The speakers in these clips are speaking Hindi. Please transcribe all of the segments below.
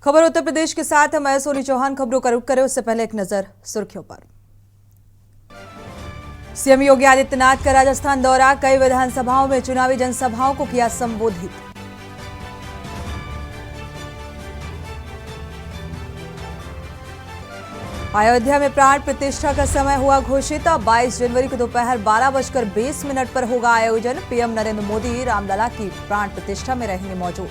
खबर उत्तर प्रदेश के साथ मैं सोनी चौहान। खबरों का रुख करें उससे पहले एक नजर सुर्खियों पर। सीएम योगी आदित्यनाथ का राजस्थान दौरा, कई विधानसभाओं में चुनावी जनसभाओं को किया संबोधित। अयोध्या में प्राण प्रतिष्ठा का समय हुआ घोषित। 22 जनवरी को दोपहर 12:20 पर होगा आयोजन। पीएम नरेंद्र मोदी रामलला की प्राण प्रतिष्ठा में रहेंगे मौजूद।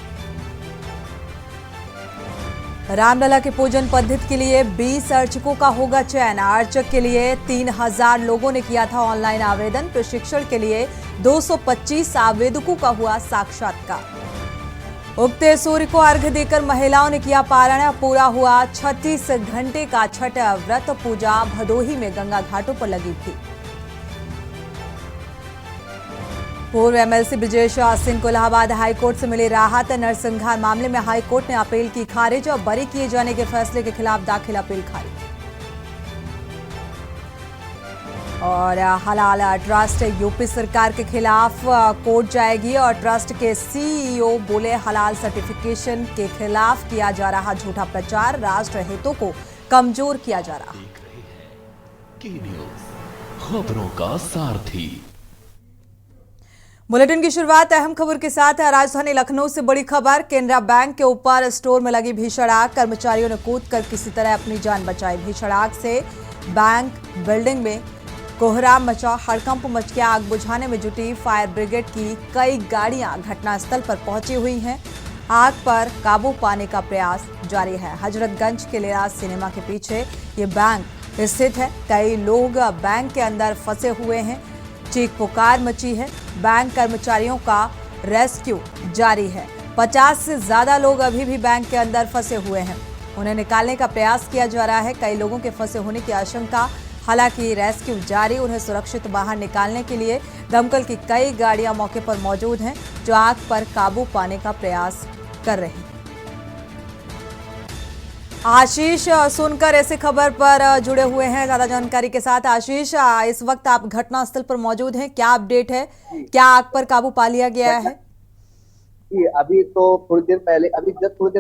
रामलला के पूजन पद्धति के लिए 20 अर्चकों का होगा चयन। अर्चक के लिए 3000 लोगों ने किया था ऑनलाइन आवेदन। प्रशिक्षण के लिए 225 आवेदकों का हुआ साक्षात्कार। उगते सूर्य को अर्घ्य देकर महिलाओं ने किया पारण। पूरा हुआ 36 घंटे का छठ व्रत। पूजा भदोही में गंगा घाटों पर लगी थी। पूर्व एमएलसी ब्रिजेश सिंह को इलाहाबाद हाईकोर्ट से मिली राहत। नरसंहार मामले में हाईकोर्ट ने अपील की खारिज और बरी किए जाने के फैसले के खिलाफ दाखिल अपील खारिज। और हलाल ट्रस्ट यूपी सरकार के खिलाफ कोर्ट जाएगी और ट्रस्ट के सीईओ बोले हलाल सर्टिफिकेशन के खिलाफ किया जा रहा झूठा प्रचार राष्ट्र हितों को कमजोर किया जा रहा। खबरों का सारथी। बुलेटिन की शुरुआत अहम खबर के साथ। राजधानी लखनऊ से बड़ी खबर। केनरा बैंक के ऊपर स्टोर में लगी भीषण आग। कर्मचारियों ने कूदकर किसी तरह अपनी जान बचाई। भीषण आग से बैंक बिल्डिंग में कोहराम मचा। हड़कंप मच गया। आग बुझाने में जुटी फायर ब्रिगेड की कई गाड़ियां घटनास्थल पर पहुंची हुई हैं। आग पर काबू पाने का प्रयास जारी है। हजरतगंज के लिराज सिनेमा के पीछे ये बैंक स्थित है। कई लोग बैंक के अंदर फंसे हुए हैं। चीख पुकार मची है। बैंक कर्मचारियों का रेस्क्यू जारी है। 50 से ज्यादा लोग अभी भी बैंक के अंदर फंसे हुए हैं। उन्हें निकालने का प्रयास किया जा रहा है। कई लोगों के फंसे होने की आशंका, हालांकि रेस्क्यू जारी। उन्हें सुरक्षित बाहर निकालने के लिए दमकल की कई गाड़ियां मौके पर मौजूद हैं जो आग पर काबू पाने का प्रयास कर रही हैं। आशीष सुनकर ऐसे खबर पर जुड़े हुए हैं ज्यादा जानकारी के साथ। आशीष, इस वक्त आप घटनास्थल पर मौजूद हैं, क्या अपडेट है? क्या आग पर काबू पा लिया गया है? अभी तो थोड़ी देर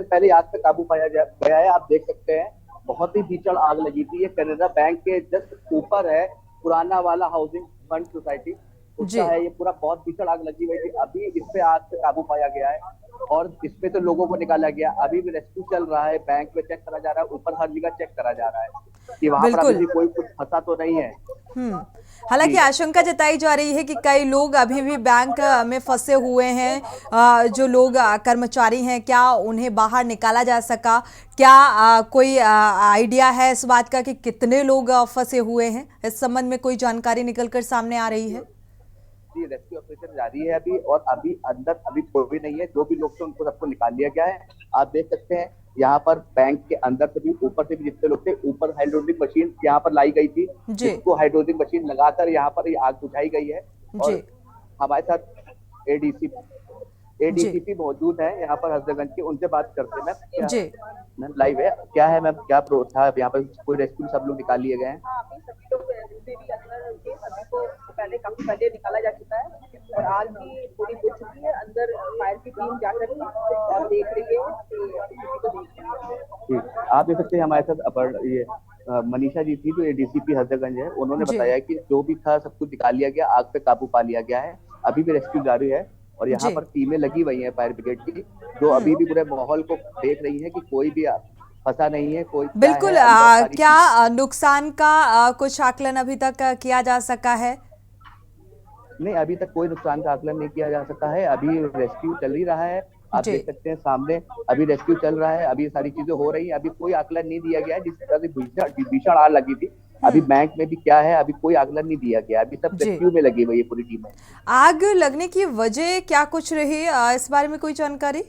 पहले आग पे काबू पाया गया है। आप देख सकते हैं बहुत ही भीषण आग लगी थी। ये कैनरा बैंक के जस्ट ऊपर है, पुराना वाला हाउसिंग फंड सोसाइटी उसका है। ये पूरा बहुत भीषण आग लगी हुई थी। अभी इस पे आग पे काबू पाया गया है और इसपे तो लोगों को निकाला गया। अभी भी रेस्क्यू चल रहा है। बैंक में चेक करा जा रहा है, ऊपर हर जगह चेक करा जा रहा है कि वहां पर अभी कोई कुछ फंसा तो नहीं है। हालांकि आशंका जताई जा रही है कि कई लोग अभी भी बैंक में फंसे हुए हैं। जो लोग कर्मचारी हैं, क्या उन्हें बाहर निकाला जा सका? क्या कोई आइडिया है इस बात का कि कितने लोग फंसे हुए हैं? इस संबंध में कोई जानकारी निकलकर सामने आ रही है? जी, रेस्क्यू ऑपरेशन जारी है अभी, और अभी अंदर अभी कोई भी नहीं है। जो भी लोग थे उनको सबको निकाल लिया गया है। आप देख सकते हैं यहाँ पर बैंक के अंदर से भी, ऊपर से भी जितने लोग थे, ऊपर हाइड्रोलिक मशीन यहाँ पर लाई गई थी, जिसको हाइड्रोलिक मशीन लगाकर यहाँ पर ये आग बुझाई गई है। और हमारे साथ एडीसीपी मौजूद है यहाँ पर हजरतगंज के, उनसे बात करते हैं। मैम लाइव है, क्या है मैम, क्या था यहाँ पर? कोई रेस्क्यू सब लोग निकाल लिए गए हैं? पहले काफी पहले निकाला जा चुका है और आग भी पूरी बुझ चुकी है। अंदर फायर की टीम जाकर और देख रही है। आप देख सकते हैं हमारे साथ ये मनीषा जी थी जो एडीसीपी हजरतगंज है। उन्होंने बताया कि जो भी था सब कुछ निकाल लिया गया, आग पे काबू पा लिया गया है। अभी भी रेस्क्यू जारी है और यहाँ पर टीमें लगी हुई हैं फायर ब्रिगेड की, जो अभी भी पूरे माहौल को देख रही है कि कोई भी फंसा नहीं है। कोई बिल्कुल। क्या नुकसान का कुछ आकलन अभी तक किया जा सका है? नहीं, अभी तक कोई नुकसान का आकलन नहीं किया जा सका है। अभी रेस्क्यू चल ही रहा है। आप देख सकते हैं सामने अभी रेस्क्यू चल रहा है। अभी सारी चीजें हो रही हैं। अभी कोई आकलन नहीं दिया गया है। जिस तरह से भीषण आग लगी थी, अभी बैंक में भी क्या है, अभी कोई आकलन नहीं दिया गया। अभी सब रेस्क्यू में लगी हुई है पूरी टीम। आग लगने की वजह क्या कुछ रही, इस बारे में कोई जानकारी?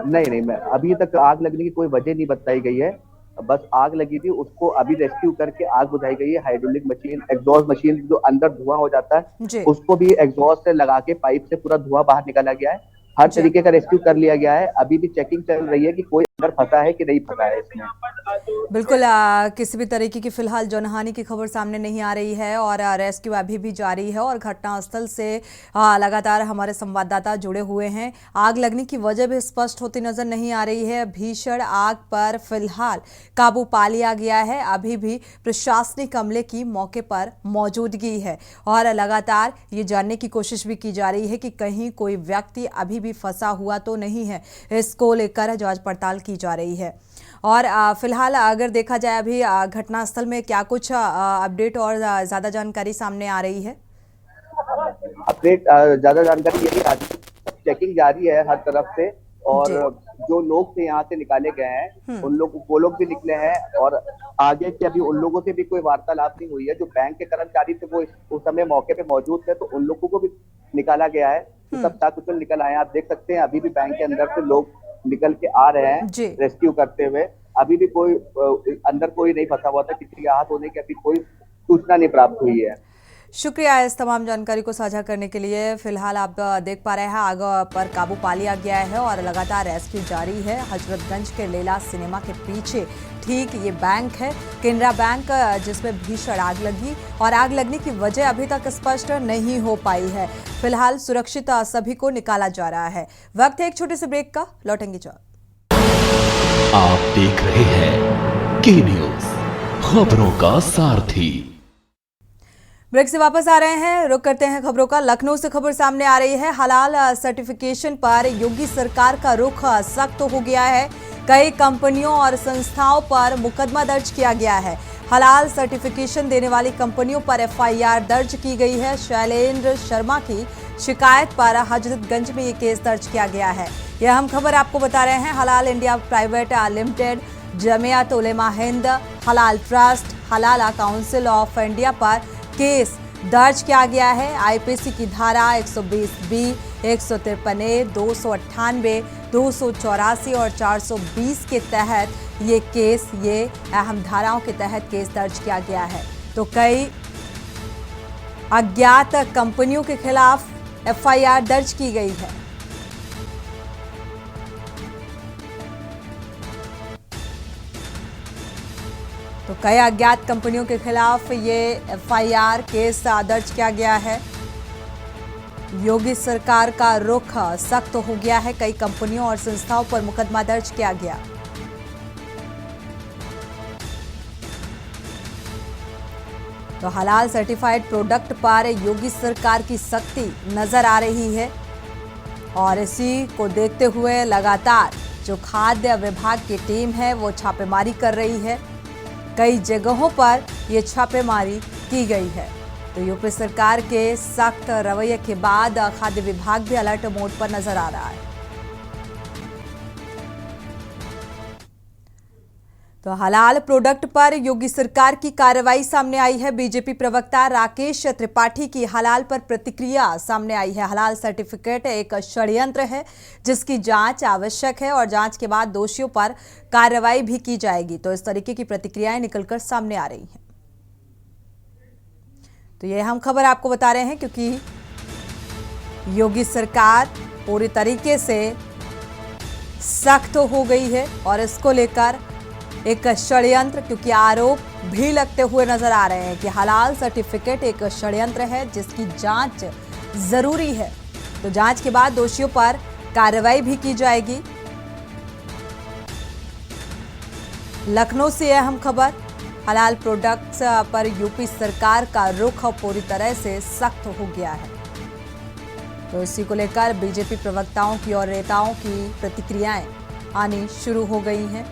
नहीं, मैं अभी तक आग लगने की कोई वजह नहीं बताई गई है। बस आग लगी थी, उसको अभी रेस्क्यू करके आग बुझाई गई है। हाइड्रोलिक मशीन, एग्जॉस्ट मशीन, जो अंदर धुआं हो जाता है उसको भी एग्जॉस्ट से लगा के पाइप से पूरा धुआं बाहर निकाला गया है। हर तरीके का रेस्क्यू कर लिया गया है। अभी भी चेकिंग चल रही है कि कोई अंदर फंसा है कि नहीं फंसा है इसमें। बिल्कुल किसी भी तरीके की फिलहाल जनहानि की खबर सामने नहीं आ रही है और रेस्क्यू अभी भी जारी है और घटनास्थल से लगातार हमारे संवाददाता जुड़े हुए हैं। आग लगने की वजह भी स्पष्ट होती नजर नहीं आ रही है। भीषण आग पर फिलहाल काबू पा लिया गया है। अभी भी प्रशासनिक अमले की मौके पर मौजूदगी है और लगातार ये जानने की कोशिश भी की जा रही है कि कहीं कोई व्यक्ति अभी भी फंसा हुआ तो नहीं है। इसको लेकर जांच पड़ताल की जा रही है। और फिलहाल अगर देखा जाए अभी घटनास्थल में क्या कुछ अपडेट और ज्यादा जानकारी सामने आ रही है? अपडेट ज्यादा जानकारी ये भी चेकिंग जारी है हर तरफ से और जो लोग थे यहाँ से निकाले गए हैं वो लोग भी निकले हैं और आगे के अभी उन लोगों से भी कोई वार्तालाप नहीं हुई है। जो बैंक के कर्मचारी थे वो उस समय मौके पे मौजूद थे तो उन लोगों को भी निकाला गया है। तो सब साथ निकल आए हैं। आप देख सकते हैं अभी भी बैंक के अंदर से लोग निकल के आ रहे हैं रेस्क्यू करते हुए। अभी भी कोई अंदर कोई नहीं फंसा हुआ था। किसी के आहत होने की अभी कोई सूचना नहीं प्राप्त हुई है। शुक्रिया इस तमाम जानकारी को साझा करने के लिए। फिलहाल आप देख पा रहे हैं आग पर काबू पा लिया गया है और लगातार रेस्क्यू जारी है। हजरतगंज के लेला सिनेमा के पीछे ठीक ये बैंक है, केनरा बैंक, जिसमें भीषण आग लगी और आग लगने की वजह अभी तक स्पष्ट नहीं हो पाई है। फिलहाल सुरक्षित सभी को निकाला जा रहा है। वक्त है एक छोटे से ब्रेक का, लौटेंगे जल्द। आप देख रहे हैं के न्यूज, खबरों का सारथी। ब्रेक से वापस आ रहे हैं, रुक करते हैं खबरों का। लखनऊ से खबर सामने आ रही है। हलाल सर्टिफिकेशन पर योगी सरकार का रुख सख्त हो गया है। कई कंपनियों और संस्थाओं पर मुकदमा दर्ज किया गया है। हलाल सर्टिफिकेशन देने वाली कंपनियों पर एफआईआर दर्ज की गई है। शैलेंद्र शर्मा की शिकायत पर हजरतगंज में ये केस दर्ज किया गया है। यह हम खबर आपको बता रहे हैं। हलाल India private limited, Jamiat Ulema Hind, हलाल ट्रस्ट, हलाला काउंसिल ऑफ इंडिया पर केस दर्ज किया गया है। आईपीसी की धारा 120B, 153A, 298, 284 और 420 के तहत ये केस, ये अहम धाराओं के तहत केस दर्ज किया गया है। तो कई अज्ञात कंपनियों के खिलाफ एफआईआर दर्ज की गई है। तो कई अज्ञात कंपनियों के खिलाफ ये एफआईआर केस दर्ज किया गया है। योगी सरकार का रुख सख्त हो गया है। कई कंपनियों और संस्थाओं पर मुकदमा दर्ज किया गया। तो हलाल सर्टिफाइड प्रोडक्ट पर योगी सरकार की सख्ती नजर आ रही है और इसी को देखते हुए लगातार जो खाद्य विभाग की टीम है वो छापेमारी कर रही है। कई जगहों पर ये छापेमारी की गई है। तो यूपी सरकार के सख्त रवैये के बाद खाद्य विभाग भी अलर्ट मोड पर नजर आ रहा है। तो हलाल प्रोडक्ट पर योगी सरकार की कार्रवाई सामने आई है। बीजेपी प्रवक्ता राकेश त्रिपाठी की हलाल पर प्रतिक्रिया सामने आई है। हलाल सर्टिफिकेट एक षड्यंत्र है जिसकी जांच आवश्यक है और जांच के बाद दोषियों पर कार्रवाई भी की जाएगी। तो इस तरीके की प्रतिक्रियाएं निकलकर सामने आ रही हैं। तो ये हम खबर आपको बता रहे हैं क्योंकि योगी सरकार पूरी तरीके से सख्त हो गई है और इसको लेकर एक षड्यंत्र, क्योंकि आरोप भी लगते हुए नजर आ रहे हैं कि हलाल सर्टिफिकेट एक षड्यंत्र है जिसकी जांच जरूरी है। तो जांच के बाद दोषियों पर कार्रवाई भी की जाएगी। लखनऊ से यह हम खबर। हलाल प्रोडक्ट्स पर यूपी सरकार का रुख पूरी तरह से सख्त हो गया है। तो इसी को लेकर बीजेपी प्रवक्ताओं की और नेताओं की प्रतिक्रियाएं आनी शुरू हो गई हैं।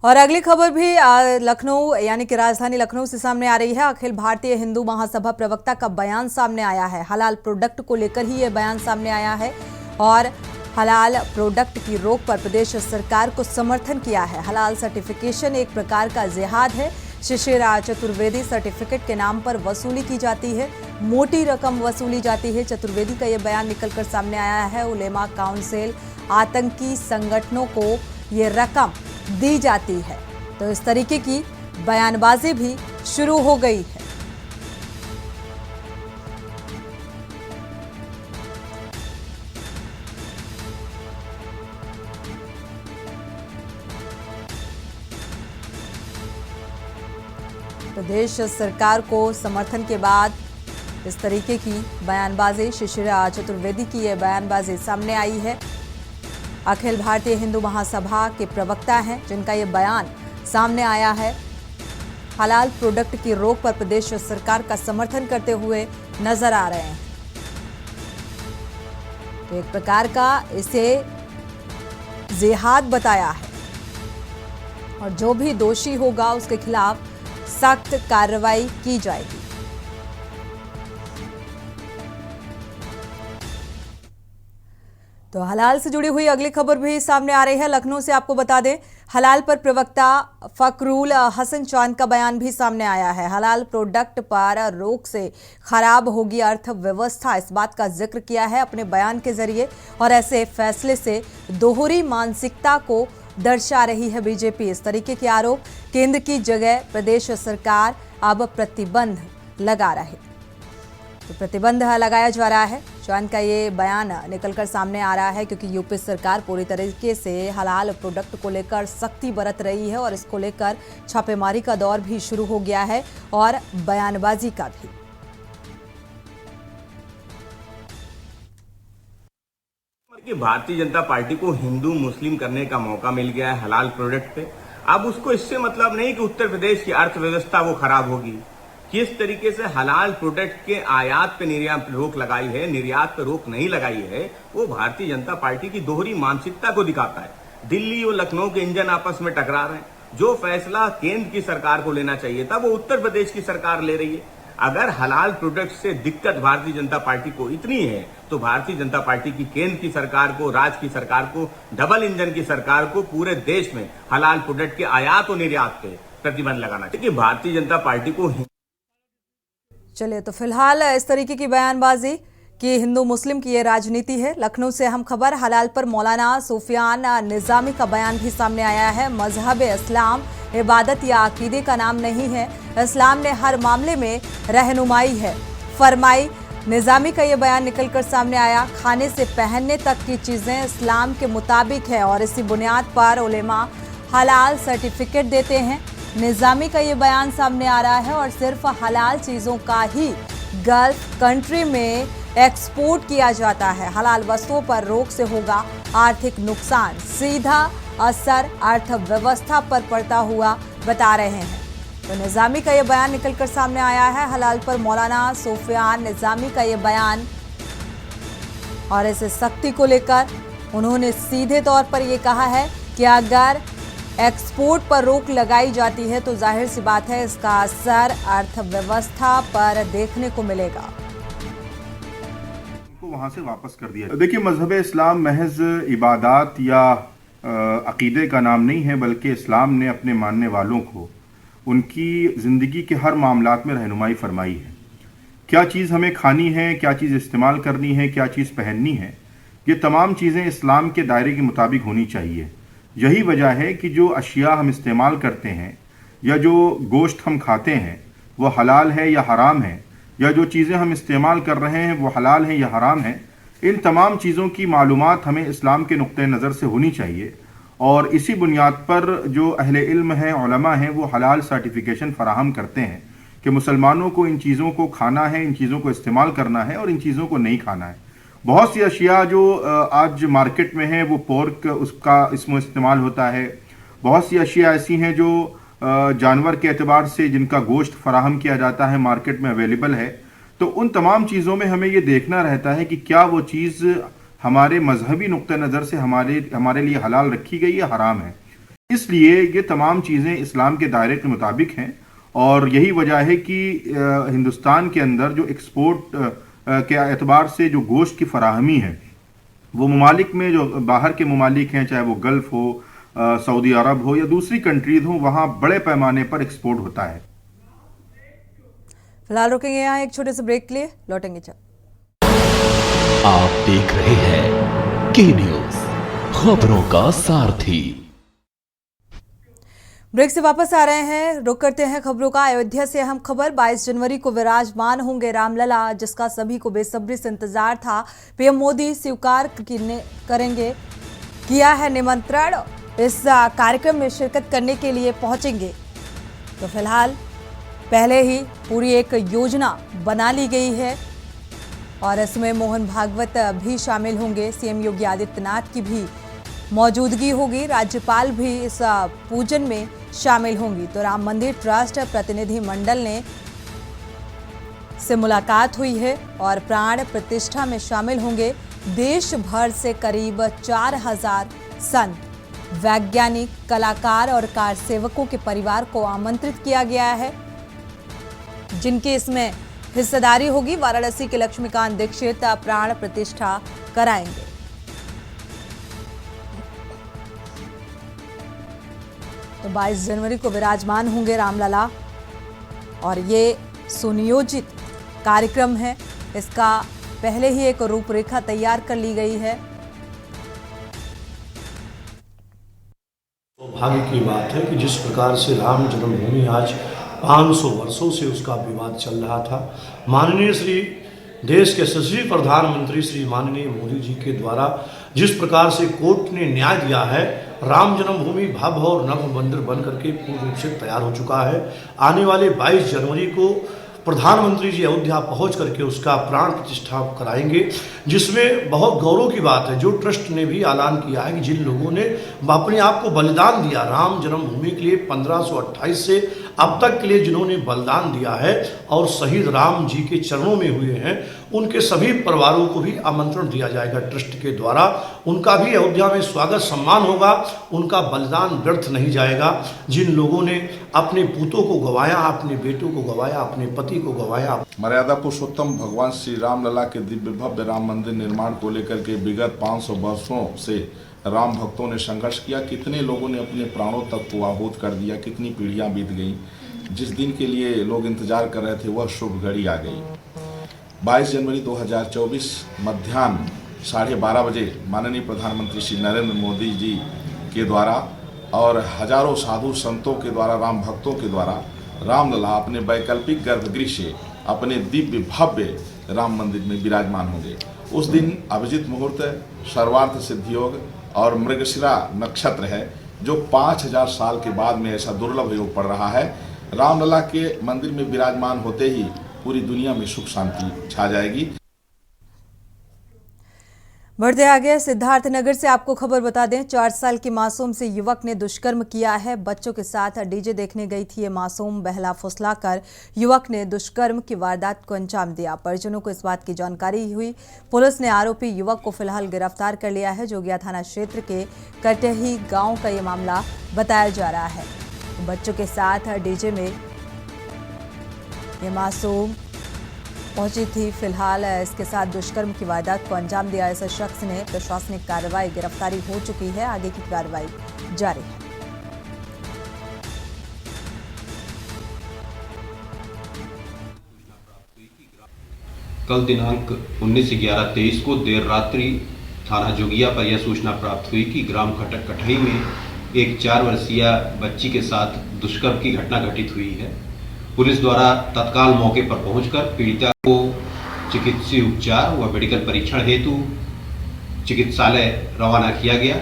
और अगली खबर भी लखनऊ यानी कि राजधानी लखनऊ से सामने आ रही है। अखिल भारतीय हिंदू महासभा प्रवक्ता का बयान सामने आया है। हलाल प्रोडक्ट को लेकर ही यह बयान सामने आया है और हलाल प्रोडक्ट की रोक पर प्रदेश सरकार को समर्थन किया है। हलाल सर्टिफिकेशन एक प्रकार का जिहाद है। शिशिर चतुर्वेदी सर्टिफिकेट के नाम पर वसूली की जाती है, मोटी रकम वसूली जाती है। चतुर्वेदी का यह बयान निकलकर सामने आया है। उलेमा काउंसिल, आतंकी संगठनों को ये रकम दी जाती है। तो इस तरीके की बयानबाजी भी शुरू हो गई है। प्रदेश सरकार को समर्थन के बाद इस तरीके की बयानबाजी, शिशिरा चतुर्वेदी की ये बयानबाजी सामने आई है। अखिल भारतीय हिंदू महासभा के प्रवक्ता हैं जिनका ये बयान सामने आया है। हलाल प्रोडक्ट की रोक पर प्रदेश सरकार का समर्थन करते हुए नजर आ रहे हैं। तो एक प्रकार का इसे जिहाद बताया है और जो भी दोषी होगा उसके खिलाफ सख्त कार्रवाई की जाएगी। तो हलाल से जुड़ी हुई अगली खबर भी सामने आ रही है। लखनऊ से आपको बता दें, हलाल पर प्रवक्ता फकरुल हसन चांद का बयान भी सामने आया है। हलाल प्रोडक्ट पर रोक से खराब होगी अर्थव्यवस्था, इस बात का जिक्र किया है अपने बयान के जरिए। और ऐसे फैसले से दोहरी मानसिकता को दर्शा रही है बीजेपी। इस तरीके के आरोप केंद्र की जगह प्रदेश सरकार अब प्रतिबंध लगा रही। तो प्रतिबंध लगाया जा रहा है। चांद का ये बयान निकलकर सामने आ रहा है क्योंकि यूपी सरकार पूरी तरीके से हलाल प्रोडक्ट को लेकर सख्ती बरत रही है और इसको लेकर छापेमारी का दौर भी शुरू हो गया है और बयानबाजी का भी। कि भारतीय जनता पार्टी को हिंदू मुस्लिम करने का मौका मिल गया है हलाल प्रोडक्ट पे। अब उसको इससे मतलब नहीं कि उत्तर प्रदेश की अर्थव्यवस्था वो खराब होगी। किस तरीके से हलाल प्रोडक्ट के आयात पे निर्यात रोक लगाई है, निर्यात पे रोक नहीं लगाई है, वो भारतीय जनता पार्टी की दोहरी मानसिकता को दिखाता है। दिल्ली और लखनऊ के इंजन आपस में टकरा रहे हैं। जो फैसला केंद्र की सरकार को लेना चाहिए था वो उत्तर प्रदेश की सरकार ले रही है। अगर हलाल प्रोडक्ट से दिक्कत भारतीय जनता पार्टी को इतनी है तो भारतीय जनता पार्टी की केंद्र की सरकार को, राज्य की सरकार को, डबल इंजन की सरकार को पूरे देश में हलाल प्रोडक्ट के आयात और निर्यात पे प्रतिबंध लगाना चाहिए। भारतीय जनता पार्टी को चलिए, तो फिलहाल इस तरीके की बयानबाजी कि हिंदू मुस्लिम की ये राजनीति है। लखनऊ से हम खबर, हलाल पर मौलाना सुफियान निजामी का बयान भी सामने आया है। मजहब इस्लाम इबादत या अकीदे का नाम नहीं है, इस्लाम ने हर मामले में रहनुमाई है फरमाई। निजामी का ये बयान निकलकर सामने आया। खाने से पहनने तक की चीजें इस्लाम के मुताबिक है और इसी बुनियाद पर उलेमा हलाल सर्टिफिकेट देते हैं। निजामी का ये बयान सामने आ रहा है और सिर्फ हलाल चीजों का ही गल्फ कंट्री में एक्सपोर्ट किया जाता है। हलाल वस्तुओं पर रोक से होगा आर्थिक नुकसान, सीधा असर अर्थव्यवस्था पर पड़ता हुआ बता रहे हैं। तो निजामी का ये बयान निकलकर सामने आया है। हलाल पर मौलाना सुफियान निजामी का ये बयान और इसे सख्ती को लेकर उन्होंने सीधे तौर पर ये कहा है कि अगर एक्सपोर्ट पर रोक लगाई जाती है तो जाहिर सी बात है इसका असर अर्थव्यवस्था पर देखने को मिलेगा। वहां से वापस कर दिया। देखिए, मजहब इस्लाम महज इबादत या अकीदे का नाम नहीं है, बल्कि इस्लाम ने अपने मानने वालों को उनकी ज़िंदगी के हर मामलात में रहनुमाई फरमाई है। क्या चीज़ हमें खानी है, क्या चीज़ इस्तेमाल करनी है, क्या चीज़ पहननी है, ये तमाम चीज़ें इस्लाम के दायरे के मुताबिक होनी चाहिए। यही वजह है कि जो अशिया हम इस्तेमाल करते हैं या जो गोश्त हम खाते हैं वो हलाल है या हराम है, या जो चीज़ें हम इस्तेमाल कर रहे हैं वो हलाल हैं या हराम हैं, इन तमाम चीज़ों की मालूमात हमें इस्लाम के नुक्ते नज़र से होनी चाहिए। और इसी बुनियाद पर जो अहले इल्म हैं, उलमा हैं, वो हलाल सर्टिफिकेशन फराहम करते हैं कि मुसलमानों को इन चीज़ों को खाना है, इन चीज़ों को इस्तेमाल करना है और इन चीज़ों को नहीं खाना है। बहुत सी अशिया जो आज मार्केट में है वो पोर्क उसका इसमें इस्तेमाल होता है। बहुत सी अशिया ऐसी हैं जो जानवर के एतबार से जिनका गोश्त फराहम किया जाता है, मार्केट में अवेलेबल है। तो उन तमाम चीज़ों में हमें ये देखना रहता है कि क्या वो चीज़ हमारे मजहबी नुक्ते नज़र से हमारे लिए हलाल रखी गई या हराम है। इसलिए ये तमाम चीज़ें इस्लाम के दायरे के मुताबिक हैं और यही वजह है कि हिंदुस्तान के अंदर जो एक्सपोर्ट के एतबार से जो गोश्त की फराहमी है वो ममालिक में, जो बाहर के ममालिक हैं, चाहे वो गल्फ हो, सऊदी अरब हो या दूसरी कंट्रीज हो, वहाँ बड़े पैमाने पर एक्सपोर्ट होता है। फिलहाल रुकेंगे यहाँ एक छोटे से ब्रेक के लिए, लौटेंगे जब। आप देख रहे हैं के न्यूज़, खबरों का सारथी। ब्रेक से वापस आ रहे हैं, रुक करते हैं खबरों का। अयोध्या से अहम खबर, 22 जनवरी को विराजमान होंगे रामलला, जिसका सभी को बेसब्री से इंतजार था। पीएम मोदी स्वीकार करेंगे, किया है निमंत्रण, इस कार्यक्रम में शिरकत करने के लिए पहुंचेंगे। तो फिलहाल पहले ही पूरी एक योजना बना ली गई है और इसमें मोहन भागवत भी शामिल होंगे। सीएम योगी आदित्यनाथ की भी मौजूदगी होगी, राज्यपाल भी इस पूजन में शामिल होंगी। तो राम मंदिर ट्रस्ट प्रतिनिधि मंडल से मुलाकात हुई है और प्राण प्रतिष्ठा में शामिल होंगे। देश भर से करीब 4000 संत, वैज्ञानिक, कलाकार और कार सेवकों के परिवार को आमंत्रित किया गया है, जिनकी इसमें हिस्सेदारी होगी। वाराणसी के लक्ष्मीकांत दीक्षित प्राण प्रतिष्ठा कराएंगे। तो 22 जनवरी को विराजमान होंगे रामलला और ये सुनियोजित कार्यक्रम है। इसका पहले ही एक रूपरेखा तैयार कर ली गई है। सौभाग्य की बात है कि जिस प्रकार से राम जन्मभूमि आज 500 वर्षों से उसका विवाद चल रहा था, माननीय श्री देश के यशस्वी प्रधानमंत्री श्री माननीय मोदी जी के द्वारा जिस प्रकार से कोर्ट ने न्याय दिया है, राम जन्मभूमि भव्य और नव मंदिर बन करके पूर्ण रूप से तैयार हो चुका है। आने वाले 22 जनवरी को प्रधानमंत्री जी अयोध्या पहुंच करके उसका प्राण प्रतिष्ठा कराएंगे, जिसमें बहुत गौरव की बात है। जो ट्रस्ट ने भी ऐलान किया है कि जिन लोगों ने अपने आप को बलिदान दिया राम जन्मभूमि के लिए 1528 से अब तक के लिए जिन्होंने बलिदान दिया है और शहीद राम जी के चरणों में हुए हैं, उनके सभी परिवारों को भी आमंत्रण दिया जाएगा ट्रस्ट के द्वारा। उनका भी अयोध्या में स्वागत सम्मान होगा, उनका बलिदान व्यर्थ नहीं जाएगा। जिन लोगों ने अपने पूतों को गंवाया, अपने बेटों को गंवाया, अपने पति को गंवाया। मर्यादा पुरुषोत्तम भगवान श्री रामलला के दिव्य भव्य राम मंदिर निर्माण को लेकर के विगत 500 वर्षों से राम भक्तों ने संघर्ष किया। कितने लोगों ने अपने प्राणों तक को आहूत कर दिया, कितनी पीढ़ियां बीत गई। जिस दिन के लिए लोग इंतजार कर रहे थे वह शुभ घड़ी आ गई। 22 जनवरी 2024 मध्याह्न 12:30 बजे माननीय प्रधानमंत्री श्री नरेंद्र मोदी जी के द्वारा और हजारों साधु संतों के द्वारा, राम भक्तों के द्वारा रामलला अपने वैकल्पिक गर्भगृह से अपने दिव्य भव्य राम मंदिर में विराजमान होंगे। उस दिन अभिजित मुहूर्त, सर्वार्थ सिद्धि योग और मृगशिरा नक्षत्र है, जो 5000 साल के बाद में ऐसा दुर्लभ योग पड़ रहा है। रामलला के मंदिर में विराजमान होते ही पूरी दुनिया में सुख शांति छा जाएगी। बढ़ते आगे सिद्धार्थनगर से आपको खबर बता दें, 4 साल की मासूम से युवक ने दुष्कर्म किया है। बच्चों के साथ डीजे देखने गई थी ये मासूम, बहला फुसलाकर युवक ने दुष्कर्म की वारदात को अंजाम दिया। परिजनों को इस बात की जानकारी हुई। पुलिस ने आरोपी युवक को फिलहाल गिरफ्तार कर लिया है। जोगिया थाना क्षेत्र के कटेही गांव का ये मामला बताया जा रहा है। बच्चों के साथ डीजे में ये मासूम पहुंची थी। फिलहाल इसके साथ दुष्कर्म की वारदात को अंजाम दिया इस शख्स ने। प्रशासनिक कार्रवाई, गिरफ्तारी हो चुकी है, आगे की कार्रवाई जारी है। कल दिनांक 19/11/23 को देर रात्रि थाना जोगिया पर यह सूचना प्राप्त हुई कि ग्राम कटही में एक 4 वर्षीय बच्ची के साथ दुष्कर्म की घटना घटित हुई है। पुलिस द्वारा तत्काल मौके पर पहुंचकर पीड़िता को चिकित्सीय उपचार व मेडिकल परीक्षण हेतु चिकित्सालय रवाना किया गया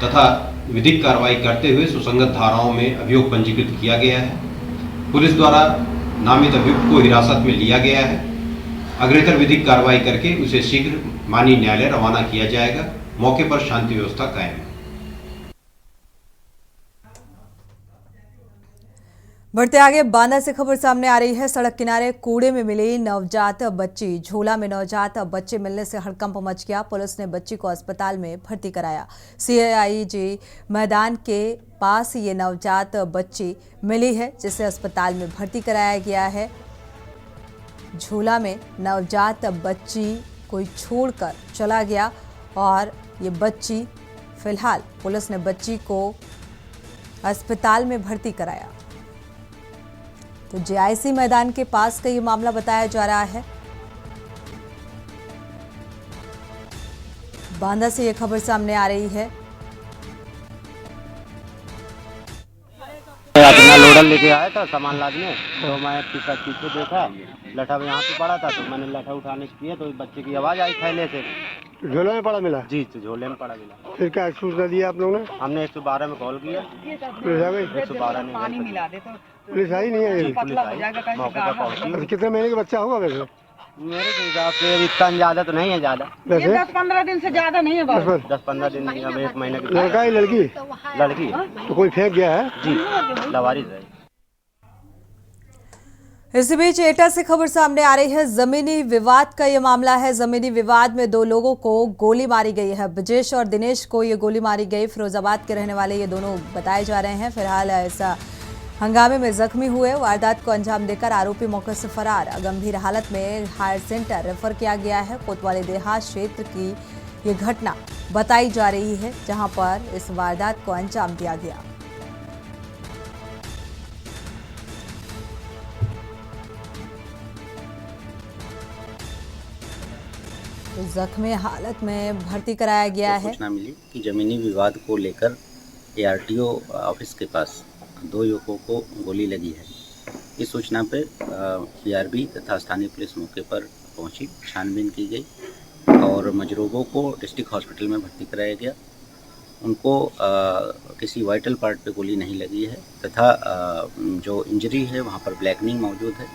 तथा विधिक कार्रवाई करते हुए सुसंगत धाराओं में अभियोग पंजीकृत किया गया है। पुलिस द्वारा नामित अभियुक्त को हिरासत में लिया गया है। अग्रेतर विधिक कार्रवाई करके उसे शीघ्र माननीय न्यायालय रवाना किया जाएगा। मौके पर शांति व्यवस्था कायम है। बढ़ते आगे बांदा से खबर सामने आ रही है। सड़क किनारे कूड़े में मिली नवजात बच्ची। झोला में नवजात बच्चे मिलने से हड़कंप मच गया। पुलिस ने बच्ची को अस्पताल में भर्ती कराया। CIG मैदान के पास ये नवजात बच्ची मिली है, जिसे अस्पताल में भर्ती कराया गया है। झोला में नवजात बच्ची कोई छोड़कर चला गया और ये बच्ची, फिलहाल पुलिस ने बच्ची को अस्पताल में भर्ती कराया। तो JIC मैदान के पास का ये मामला बताया जा रहा है। बांदा से ये खबर सामने आ रही है। अपना लोडर लेके आया था सामान लादने, तो मैं पीछे देखा लठा यहाँ पे पड़ा था, तो मैंने लठा उठाने किया तो बच्चे की आवाज आई थैले से। झोले में पड़ा मिला? जी, झोले में पड़ा मिला। फिर क्या सूचना दिया आप लोगों ने? हमने 112 में कॉल किया, 112 पानी मिला दे तो पुलिस आई नहीं है? पुलिस आई मौके पर पहुंची। अच्छा, कितने महीने का बच्चा होगा वैसे? मेरे हिसाब से अभी इतना ज्यादा तो नहीं है, ज्यादा वैसे 10-15 दिन से ज्यादा नहीं है बाबू। 10-15 दिन नहीं, अब 1 महीने की लड़का है लड़की? लड़की तो कोई फेंक गया है? जी, लवारिस है। इसी बीच एटा से खबर सामने आ रही है। जमीनी विवाद का ये मामला है। जमीनी विवाद में 2 लोगों को गोली मारी गई है। ब्रजेश और दिनेश को ये गोली मारी गई। फिरोजाबाद के रहने वाले ये दोनों बताए जा रहे हैं। फिलहाल ऐसा हंगामे में जख्मी हुए। वारदात को अंजाम देकर आरोपी मौके से फरार। गंभीर हालत में हायर सेंटर रेफर किया गया है। कोतवाली देहात क्षेत्र की ये घटना बताई जा रही है, जहां पर इस वारदात को अंजाम दिया गया। जख्मी हालत में भर्ती कराया गया है। सूचना मिली कि जमीनी विवाद को लेकर ARTO ऑफिस के पास 2 युवकों को गोली लगी है। इस सूचना पे PRB तथा स्थानीय पुलिस मौके पर पहुंची, छानबीन की गई और मजरूबों को डिस्ट्रिक्ट हॉस्पिटल में भर्ती कराया गया। उनको किसी वाइटल पार्ट पे गोली नहीं लगी है तथा जो इंजरी है वहाँ पर ब्लैकनिंग मौजूद है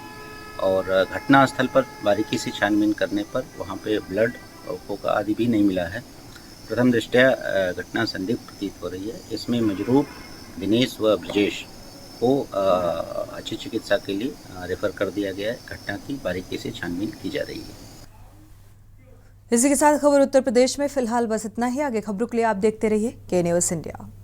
और घटना स्थल पर बारीकी से छानबीन करने पर वहाँ पे ब्लड का आदि भी नहीं मिला है। प्रथम दृष्टया घटना संदिग्ध प्रतीत हो रही है। इसमें मजरूब दिनेश व ब्रजेश को अच्छी चिकित्सा के लिए रेफर कर दिया गया है। घटना की बारीकी से छानबीन की जा रही है। इसी के साथ खबर उत्तर प्रदेश में फिलहाल बस इतना ही। आगे खबरों के लिए आप देखते रहिए K News India।